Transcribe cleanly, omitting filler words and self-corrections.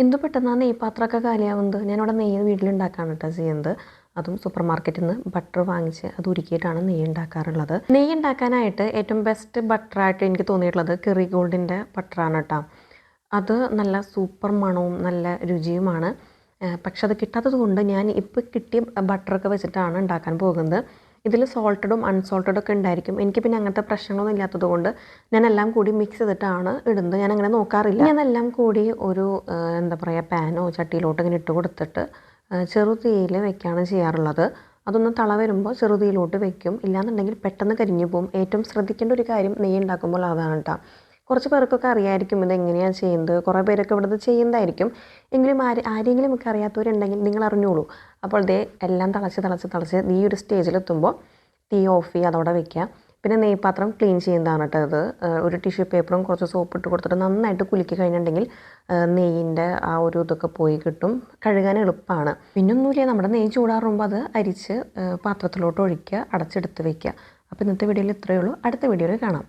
എന്ത് പെട്ടെന്നാണ് നെയ്പാത്രമൊക്കെ കാലിയാവുന്നത്. ഞാനിവിടെ നെയ്യ് വീട്ടിലുണ്ടാക്കാണ് കേട്ടോ ചെയ്യുന്നത്. അതും സൂപ്പർ മാർക്കറ്റിൽ നിന്ന് ബട്ടർ വാങ്ങിച്ച് അത് ഉരുക്കിയിട്ടാണ് നെയ്യ് ഉണ്ടാക്കാറുള്ളത്. നെയ്യ് ഉണ്ടാക്കാനായിട്ട് ഏറ്റവും ബെസ്റ്റ് ബട്ടറായിട്ട് എനിക്ക് തോന്നിയിട്ടുള്ളത് കെറിഗോൾഡിൻ്റെ ബട്ടറാണ് കേട്ടോ. അത് നല്ല സൂപ്പർ മണവും നല്ല രുചിയുമാണ്. പക്ഷെ അത് കിട്ടാത്തത് കൊണ്ട് ഞാൻ ഇപ്പോൾ കിട്ടിയ ബട്ടറൊക്കെ വെച്ചിട്ടാണ് ഉണ്ടാക്കാൻ പോകുന്നത്. ഇതിൽ സോൾട്ടഡും അൺസോൾട്ടഡും ഒക്കെ ഉണ്ടായിരിക്കും. എനിക്ക് പിന്നെ അങ്ങനത്തെ പ്രശ്നങ്ങളൊന്നും ഇല്ലാത്തത് കൊണ്ട് ഞാനെല്ലാം കൂടി മിക്സ് ചെയ്തിട്ടാണ് ഇടുന്നത്. ഞാനങ്ങനെ നോക്കാറില്ല. ഞാനെല്ലാം കൂടി ഒരു എന്താ പറയുക പാനോ ചട്ടിയിലോട്ട് ഇങ്ങനെ ഇട്ട് കൊടുത്തിട്ട് ചെറുതീയിൽ വെക്കുകയാണ് ചെയ്യാറുള്ളത്. അതൊന്ന് തള വരുമ്പോൾ ചെറുതീയിലോട്ട് വെക്കും. ഇല്ലാന്നുണ്ടെങ്കിൽ പെട്ടെന്ന് കരിഞ്ഞു പോകും. ഏറ്റവും ശ്രദ്ധിക്കേണ്ട ഒരു കാര്യം നെയ്യ് ഉണ്ടാക്കുമ്പോൾ അതാണ് കേട്ടോ. കുറച്ച് പേർക്കൊക്കെ അറിയായിരിക്കും ഇതെങ്ങനെയാണ് ചെയ്യുന്നത്. കുറേ പേരൊക്കെ ഇവിടുന്ന് ചെയ്യുന്നതായിരിക്കും. എങ്കിലും ആരെങ്കിലും ഒക്കെ അറിയാത്തവരുണ്ടെങ്കിൽ നിങ്ങൾ അറിഞ്ഞോളൂ. അപ്പോൾ ദേ എല്ലാം തിളച്ച് ഈ ഒരു സ്റ്റേജിലെത്തുമ്പോൾ തീ ഓഫ് ചെയ്യുക, അതോടെ വെക്കുക. പിന്നെ നെയ്പാത്രം ക്ലീൻ ചെയ്യുന്നതാണ് കേട്ടോ ഇത്. ഒരു ടിഷ്യൂ പേപ്പറും കുറച്ച് സോപ്പ് ഇട്ട് കൊടുത്തിട്ട് നന്നായിട്ട് കുലുക്കി കഴിഞ്ഞിട്ടുണ്ടെങ്കിൽ നെയ്യിൻ്റെ ആ ഒരു ഇതൊക്കെ പോയി കിട്ടും. കഴുകാൻ എളുപ്പമാണ്. പിന്നൊന്നുമില്ല, നമ്മുടെ നെയ്യ് ചൂടാറുമ്പോൾ അത് അരിച്ച് പാത്രത്തിലോട്ട് ഒഴിക്കുക, അടച്ചെടുത്ത് വെക്കുക. അപ്പോൾ ഇന്നത്തെ വീഡിയോയിൽ ഇത്രയേ ഉള്ളൂ. അടുത്ത വീഡിയോയിൽ കാണാം.